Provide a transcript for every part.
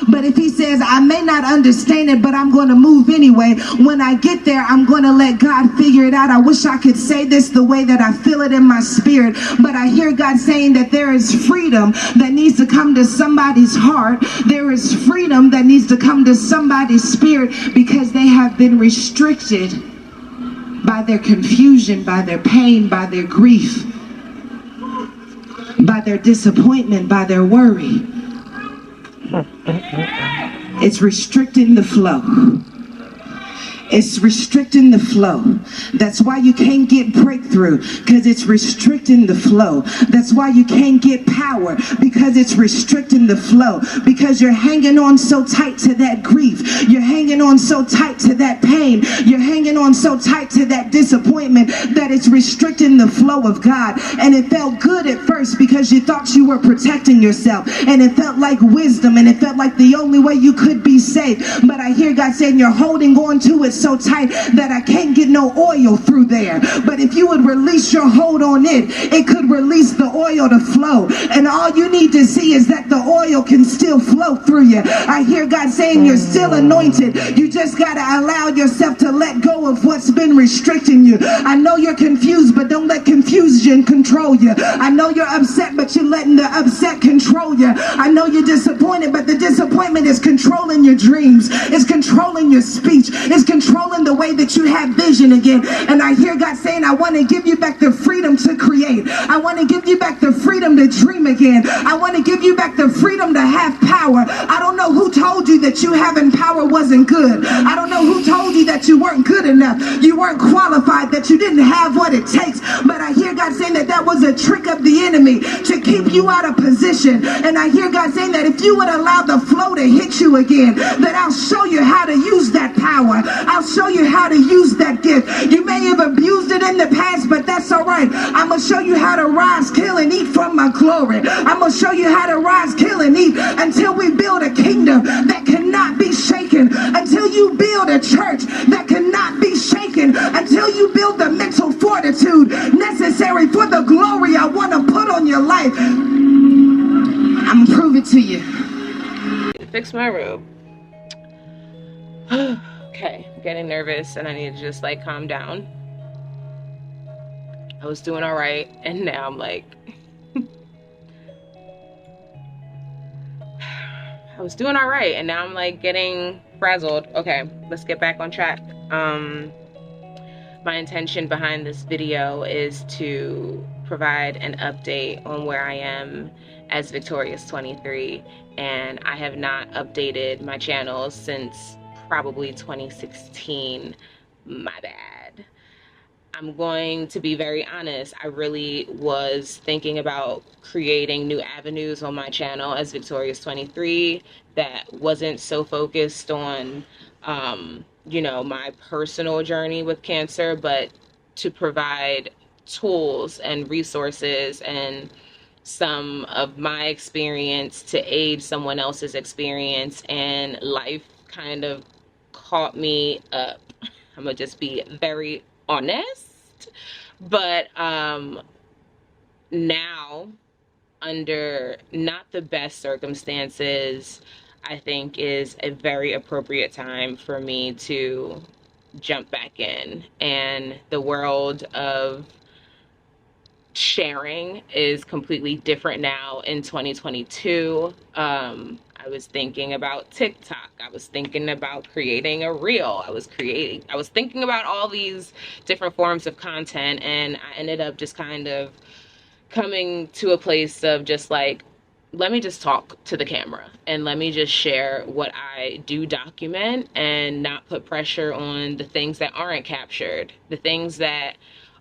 But if he says, I may not understand it, but I'm going to move anyway, when I get there, I'm going to let God figure it out. I wish I could say this the way that I feel it in my spirit, but I hear God saying that there is freedom that needs to come to somebody's heart. There is freedom that needs to come to somebody's spirit, because they have been restricted by their confusion, by their pain, by their grief, by their disappointment, by their worry. It's restricting the flow. It's restricting the flow. That's why you can't get breakthrough, because it's restricting the flow. That's why you can't get power, because it's restricting the flow. Because you're hanging on so tight to that grief. You're hanging on so tight to that pain. You're hanging on so tight to that disappointment that it's restricting the flow of God. And it felt good at first because you thought you were protecting yourself. And it felt like wisdom. And it felt like the only way you could be safe. But I hear God saying you're holding on to it so tight that I can't get no oil through there. But if you would release your hold on it, it could release the oil to flow. And all you need to see is that the oil can still flow through you. I hear God saying you're still anointed. You just got to allow yourself to let go of what's been restricting you. I know you're confused, but don't let confusion control you. I know you're upset, but you're letting the upset control you. I know you're disappointed, but the disappointment is controlling your dreams. It's controlling your speech. It's controlling the way that you have vision again. And I hear God saying, I want to give you back the freedom to create. I want to give you back the freedom to dream again. I want to give you back the freedom to have power. I don't know who told you that you having power wasn't good. I don't know who told you that you weren't good enough. You weren't qualified, that you didn't have what it takes. But I hear God saying that that was a trick of the enemy to keep you out of position. And I hear God saying that if you would allow the flow to hit you again, that I'll show you how to use that power. I'll show you how to use that gift. You may have abused it in the past, but that's all right. I'm going to show you how to rise, kill, and eat from my glory. I'm going to show you how to rise, kill, and eat until we build a kingdom that cannot be shaken. Until you build a church that cannot be shaken. Until you build the mental fortitude necessary for the glory I want to put on your life. I'm going to prove it to you. Fix my robe. Okay, I'm getting nervous and I need to just like calm down. I was doing all right and now I'm like I was doing all right and now I'm like getting frazzled. Okay, let's get back on track. My intention behind this video is to provide an update on where I am as Victorious 23, and I have not updated my channel since probably 2016. My bad. I'm going to be very honest. I really was thinking about creating new avenues on my channel as Victorious 23 that wasn't so focused on you know, my personal journey with cancer, but to provide tools and resources and some of my experience to aid someone else's experience. And life kind of caught me up. I'm gonna just be very honest. But now, under not the best circumstances, I think is a very appropriate time for me to jump back in. And the world of sharing is completely different now in 2022. I was thinking about TikTok. I was thinking about creating a reel. I was thinking about all these different forms of content, and I ended up just kind of coming to a place of just like, let me just talk to the camera and let me just share what I do document and not put pressure on the things that aren't captured. The things that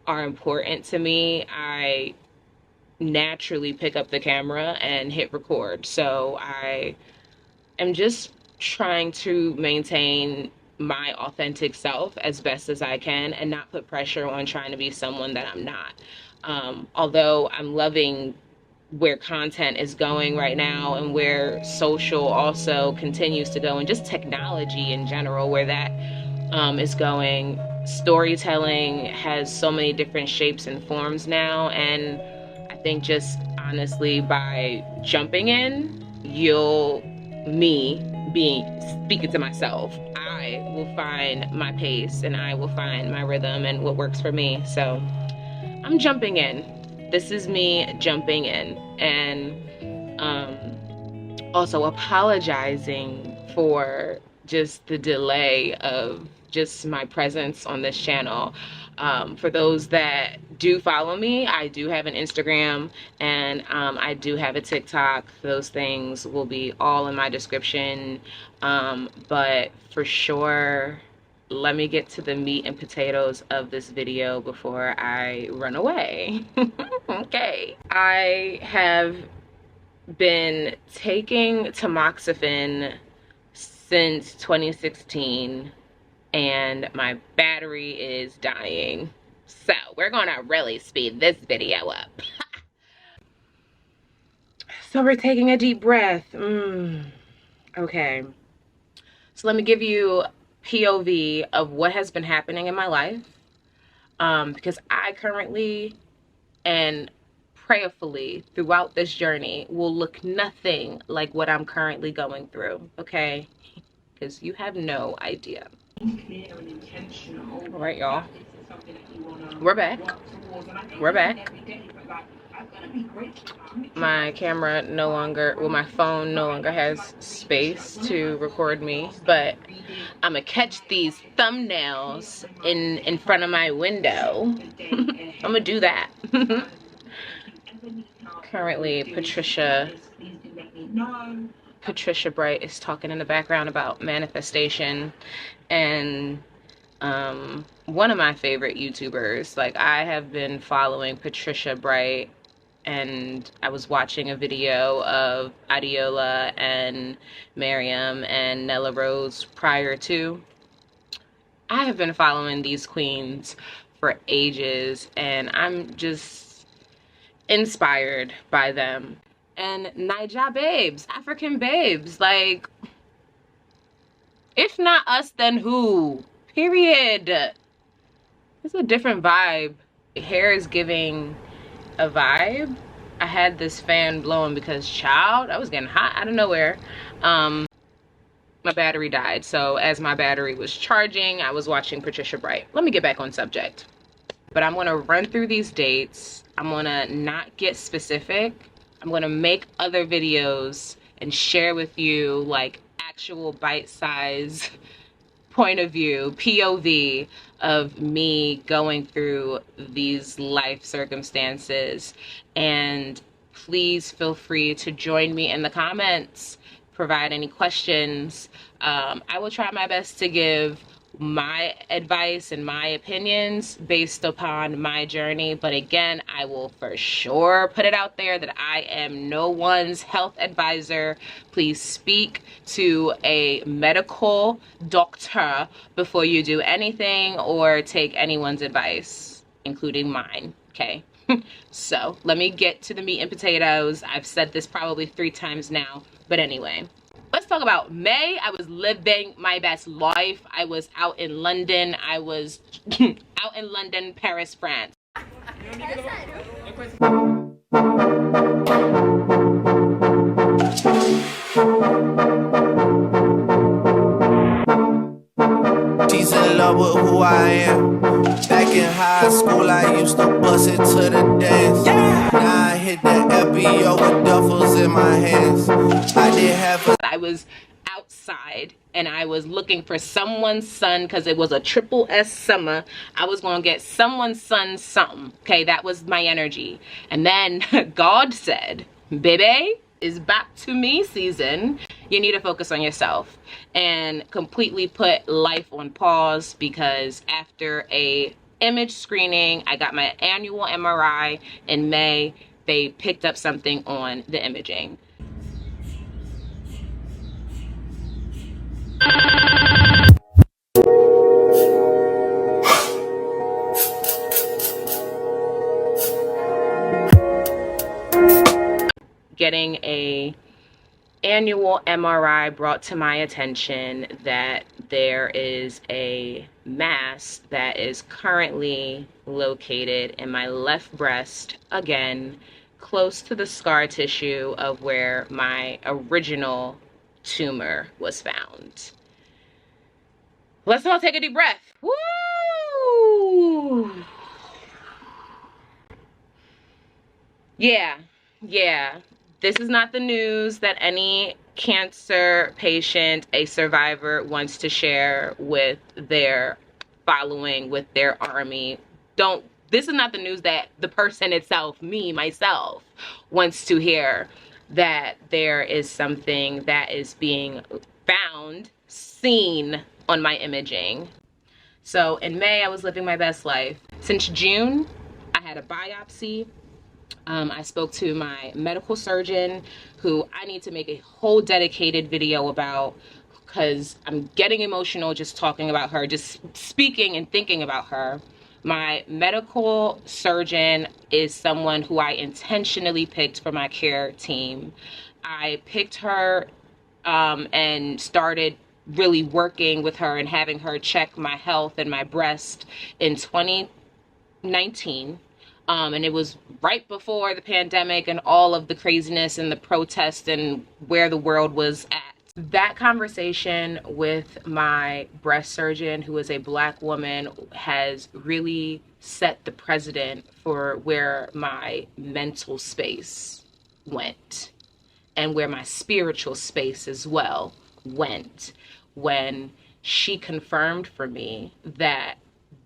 are important to me, I naturally pick up the camera and hit record. So I am just trying to maintain my authentic self as best as I can and not put pressure on trying to be someone that I'm not. Although I'm loving where content is going right now and where social also continues to go, and just technology in general, where that is going. Storytelling has so many different shapes and forms now, and I think just honestly by jumping in, speaking to myself. I will find my pace and I will find my rhythm and what works for me. So I'm jumping in. This is me jumping in, and also apologizing for just the delay of just my presence on this channel. For those that do follow me, I do have an Instagram and I do have a TikTok. Those things will be all in my description. But for sure, let me get to the meat and potatoes of this video before I run away. Okay. I have been taking tamoxifen since 2016 and my battery is dying. So we're gonna really speed this video up. So we're taking a deep breath. Okay. So let me give you POV of what has been happening in my life. Because I currently and prayerfully throughout this journey will look nothing like what I'm currently going through, okay? Because you have no idea. All right, y'all. We're back. We're back. My camera no longer, well, my phone no longer has space to record me, but I'm gonna catch these thumbnails in front of my window. I'm gonna do that. Currently, Patricia Bright is talking in the background about manifestation, and one of my favorite YouTubers, like, I have been following Patricia Bright, and I was watching a video of Adiola and Miriam and Nella Rose prior to. I have been following these queens for ages, and I'm just inspired by them. And Naija babes, African babes, like, if not us, then who? Period. It's a different vibe. Hair is giving a vibe. I had this fan blowing because, child, I was getting hot out of nowhere. My battery died, so as my battery was charging, I was watching Patricia Bright. Let me get back on subject. But I'm gonna run through these dates. I'm gonna not get specific. I'm gonna make other videos and share with you, like, actual bite-size point of view, POV, of me going through these life circumstances. And please feel free to join me in the comments, provide any questions. I will try my best to give my advice and my opinions based upon my journey, but again, I will for sure put it out there that I am no one's health advisor. Please speak to a medical doctor before you do anything or take anyone's advice, including mine, okay? So let me get to the meat and potatoes. I've said this probably 3 times now, but anyway. Let's talk about May. I was living my best life. I was out in London. I was out in London, Paris, France. She's in love with who I am. Back in high school, I used to bust it to the dance. Yeah. Now I hit the FBO with duffels in my hands. I did have a... I was outside and I was looking for someone's son because it was a triple S summer. I was going to get someone's son something. Okay, that was my energy. And then God said, baby, is back to me season. You need to focus on yourself and completely put life on pause, because after a image screening, I got my annual MRI in May. They picked up something on the imaging. Getting a annual MRI brought to my attention that there is a mass that is currently located in my left breast, again, close to the scar tissue of where my original tumor was found. Let's all take a deep breath. Woo! Yeah. This is not the news that any cancer patient, a survivor, wants to share with their following, with their army. This is not the news that the person itself, me, myself, wants to hear, that there is something that is being found, seen on my imaging. So in May, I was living my best life. Since June, I had a biopsy. I spoke to my medical surgeon, who I need to make a whole dedicated video about, because I'm getting emotional just talking about her, just speaking and thinking about her. My medical surgeon is someone who I intentionally picked for my care team. I picked her and started really working with her and having her check my health and my breast in 2019. And it was right before the pandemic and all of the craziness and the protests and where the world was at. That conversation with my breast surgeon, who is a Black woman, has really set the precedent for where my mental space went and where my spiritual space as well went, when she confirmed for me that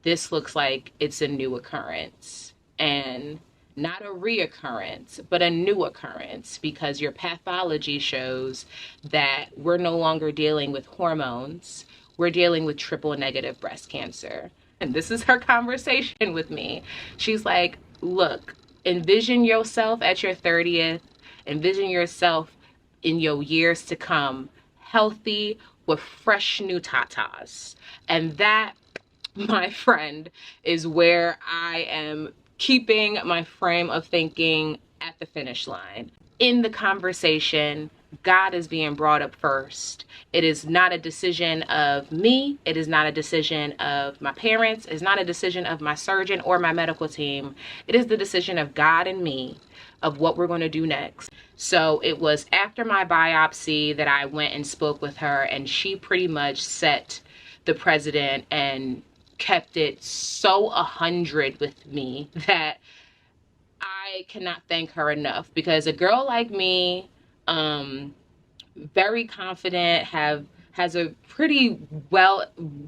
this looks like it's a new occurrence. And not a reoccurrence, but a new occurrence, because your pathology shows that we're no longer dealing with hormones. We're dealing with triple negative breast cancer. And this is her conversation with me. She's like, look, envision yourself at your 30th, envision yourself in your years to come, healthy with fresh new tatas. And that, my friend, is where I am keeping my frame of thinking at the finish line. In the conversation, God is being brought up first. It is not a decision of me. It is not a decision of my parents. It's not a decision of my surgeon or my medical team. It is the decision of God and me of what we're going to do next. So it was after my biopsy that I went and spoke with her, and she pretty much set the precedent and kept it so 100 with me that I cannot thank her enough. Because a girl like me, very confident, has a pretty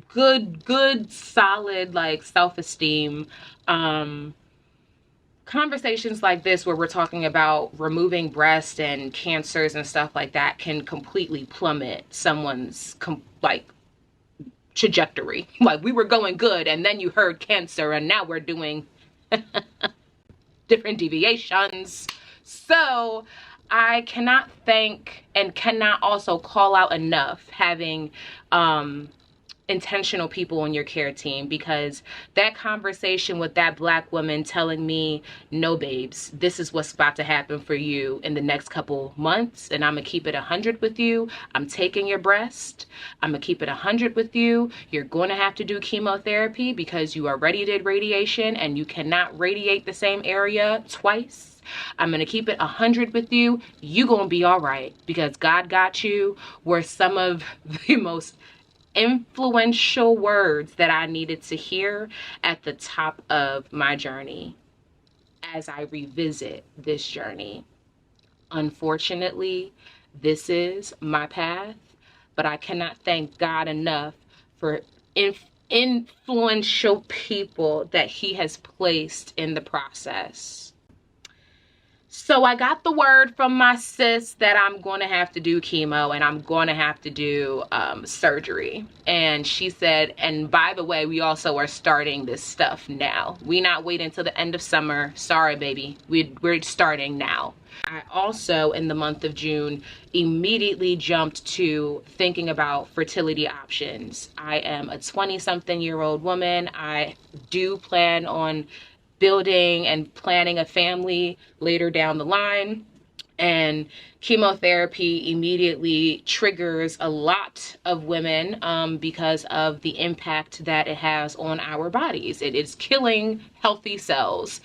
good solid like self-esteem. Conversations like this, where we're talking about removing breast and cancers and stuff like that, can completely plummet someone's trajectory. Like, we were going good and then you heard cancer and now we're doing different deviations. So I cannot thank and cannot also call out enough having intentional people on your care team, because that conversation with that Black woman telling me, no babes, this is what's about to happen for you in the next couple months, and I'm gonna keep it 100 with you. I'm taking your breast. I'm gonna keep it 100 with you. You're going to have to do chemotherapy because you already did radiation and you cannot radiate the same area twice. I'm gonna keep it 100 with you. You gonna be all right because God got you, were some of the most influential words that I needed to hear at the top of my journey as I revisit this journey. Unfortunately, this is my path, but I cannot thank God enough for influential people that He has placed in the process. So I got the word from my sis that I'm going to have to do chemo and I'm going to have to do surgery. And she said, and by the way, we also are starting this stuff now. We not wait until the end of summer. Sorry, baby. We're starting now. I also, in the month of June, immediately jumped to thinking about fertility options. I am a 20-something-year-old woman. I do plan on building and planning a family later down the line, and chemotherapy immediately triggers a lot of women because of the impact that it has on our bodies. It is killing healthy cells.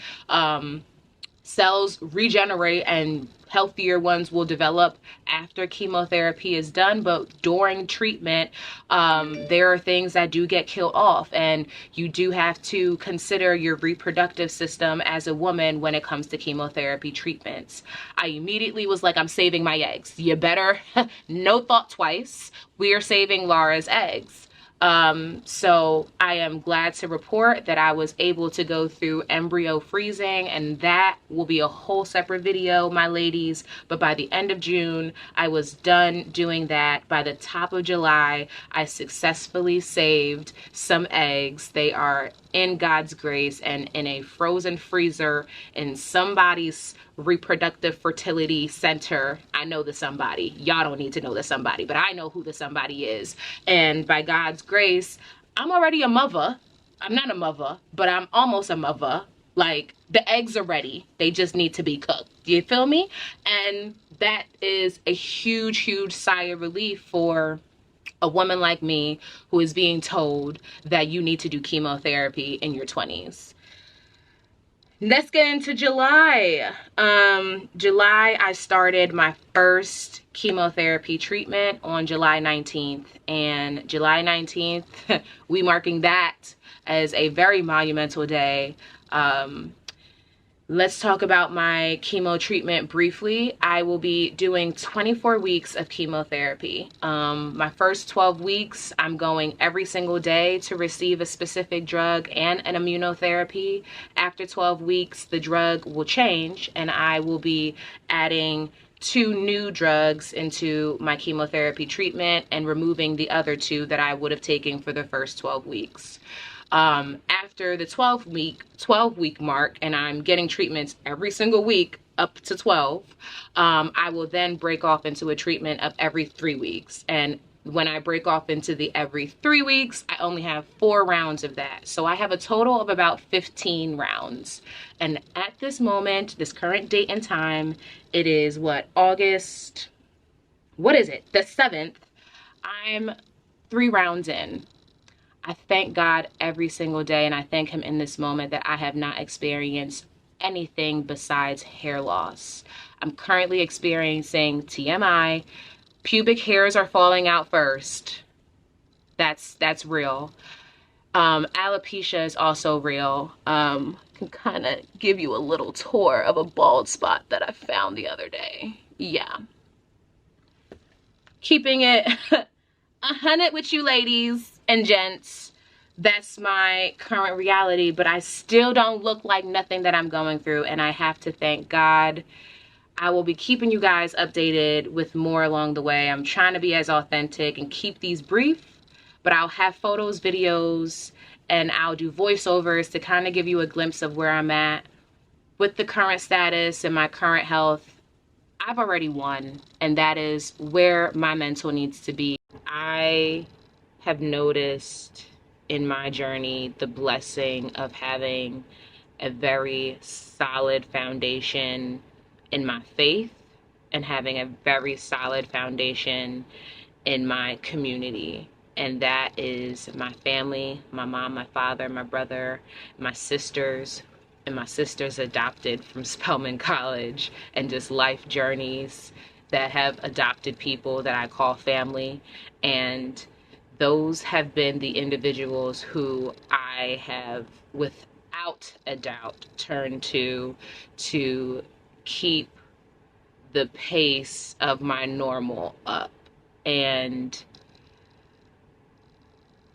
Cells regenerate and healthier ones will develop after chemotherapy is done, but during treatment, there are things that do get killed off, and you do have to consider your reproductive system as a woman when it comes to chemotherapy treatments. I immediately was like, I'm saving my eggs. You better, no thought twice. We are saving Laura's eggs. So I am glad to report that I was able to go through embryo freezing, and that will be a whole separate video, my ladies. But by the end of June, I was done doing that. By the top of July, I successfully saved some eggs. They are in God's grace and in a frozen freezer in somebody's reproductive fertility center. I know the somebody. Y'all don't need to know the somebody, but I know who the somebody is. And by God's grace, I'm already a mother. I'm not a mother, but I'm almost a mother. Like, the eggs are ready. They just need to be cooked. You feel me? And that is a huge, huge sigh of relief for a woman like me who is being told that you need to do chemotherapy in your 20s. Let's get into July. July, I started my first chemotherapy treatment on July 19th. And July 19th, we marking that as a very monumental day. Let's talk about my chemo treatment briefly. I will be doing 24 weeks of chemotherapy. My first 12 weeks, I'm going every single day to receive a specific drug and an immunotherapy. After 12 weeks, the drug will change, and I will be adding 2 new drugs into my chemotherapy treatment and removing the other 2 that I would have taken for the first 12 weeks. After the 12 week mark, and I'm getting treatments every single week up to 12, I will then break off into a treatment of every 3 weeks. And when I break off into the every 3 weeks, I only have 4 rounds of that. So I have a total of about 15 rounds. And at this moment, this current date and time, it is August, the 7th. I'm 3 rounds in. I thank God every single day, and I thank him in this moment that I have not experienced anything besides hair loss. I'm currently experiencing TMI. Pubic hairs are falling out first. That's real. Alopecia is also real. Can kind of give you a little tour of a bald spot that I found the other day. Yeah. Keeping it 100 with you ladies and gents, that's my current reality, but I still don't look like nothing that I'm going through, and I have to thank God. I will be keeping you guys updated with more along the way. I'm trying to be as authentic and keep these brief, but I'll have photos, videos, and I'll do voiceovers to kind of give you a glimpse of where I'm at with the current status and my current health. I've already won, and that is where my mental needs to be. I have noticed in my journey the blessing of having a very solid foundation in my faith and having a very solid foundation in my community. And that is my family, my mom, my father, my brother, my sisters, and my sisters adopted from Spelman College, and just life journeys that have adopted people that I call family. And those have been the individuals who I have, without a doubt, turned to keep the pace of my normal up. And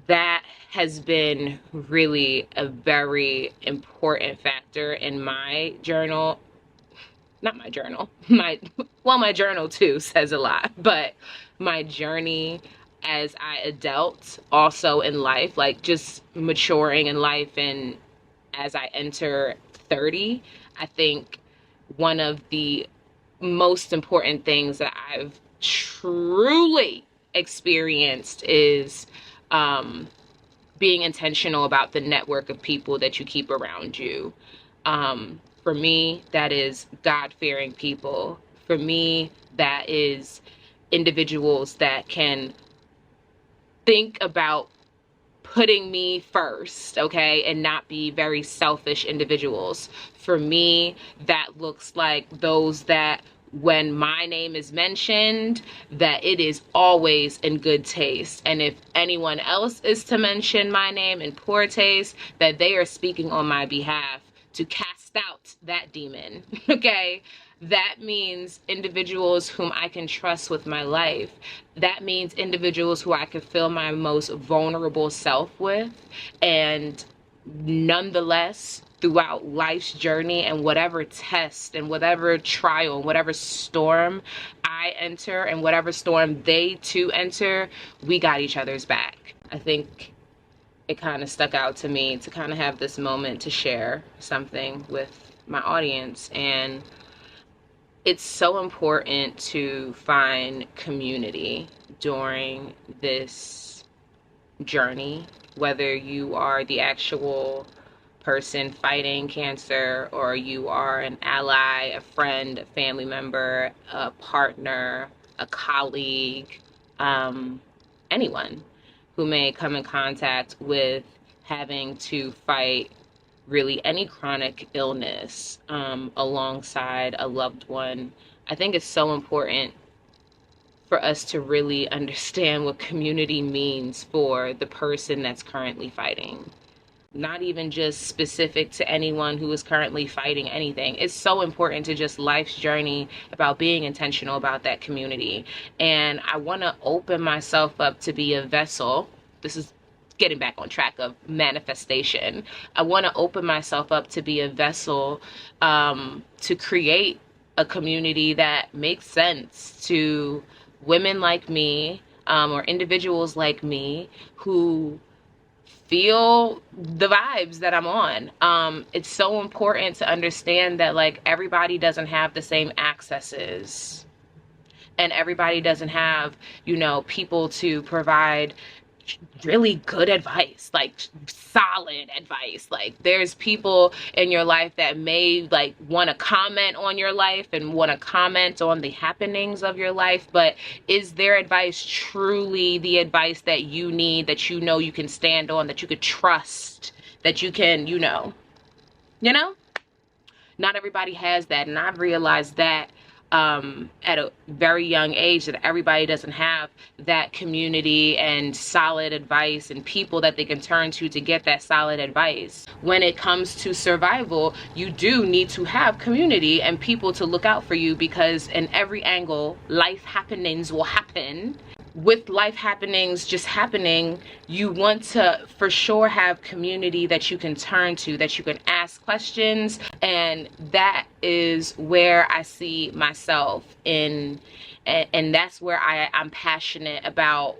that has been really a very important factor in my journal. Not my journal, my journal too says a lot, but my journey as I adult also in life, like just maturing in life. And as I enter 30, I think one of the most important things that I've truly experienced is being intentional about the network of people that you keep around you. For me, that is God-fearing people. For me, that is individuals that can think about putting me first, okay, and not be very selfish individuals. For me, that looks like those that when my name is mentioned, that it is always in good taste. And if anyone else is to mention my name in poor taste, that they are speaking on my behalf to cast out that demon, okay? That means individuals whom I can trust with my life. That means individuals who I can feel my most vulnerable self with. And nonetheless, throughout life's journey and whatever test and whatever trial and whatever storm I enter and whatever storm they too enter, we got each other's back. I think it kind of stuck out to me to kind of have this moment to share something with my audience. And it's so important to find community during this journey, whether you are the actual person fighting cancer or you are an ally, a friend, a family member, a partner, a colleague, anyone who may come in contact with having to fight really any chronic illness alongside a loved one. I think it's so important for us to really understand what community means for the person that's currently fighting. Not even just specific to anyone who is currently fighting anything. It's so important to just life's journey about being intentional about that community. And I want to open myself up to be a vessel. This is getting back on track of manifestation. I want to open myself up to be a vessel to create a community that makes sense to women like me or individuals like me who feel the vibes that I'm on. It's so important to understand that like everybody doesn't have the same accesses and everybody doesn't have, you know, people to provide really good advice, like solid advice. Like there's people in your life that may like want to comment on your life and want to comment on the happenings of your life, but is their advice truly the advice that you need, that you know you can stand on, that you could trust, that you can, you know? Not everybody has that, and I've realized that at a very young age, that everybody doesn't have that community and solid advice and people that they can turn to get that solid advice. When it comes to survival, you do need to have community and people to look out for you, because in every angle, life happenings will happen. With life happenings just happening, you want to for sure have community that you can turn to, that you can ask questions. And that is where I see myself in, and that's where I'm passionate about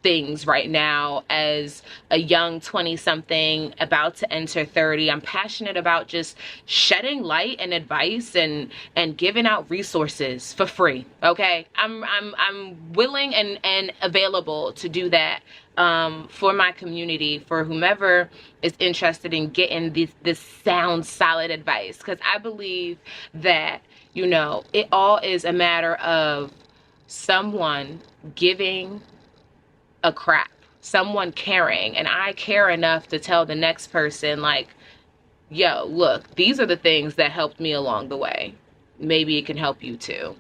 things right now as a young 20-something about to enter 30. I'm passionate about just shedding light and advice and giving out resources for free. Okay, I'm willing and available to do that for my community, for whomever is interested in getting this sound, solid advice, because I believe that, you know, it all is a matter of someone giving a crap, someone caring. And I care enough to tell the next person, like, yo, look, these are the things that helped me along the way. Maybe it can help you too.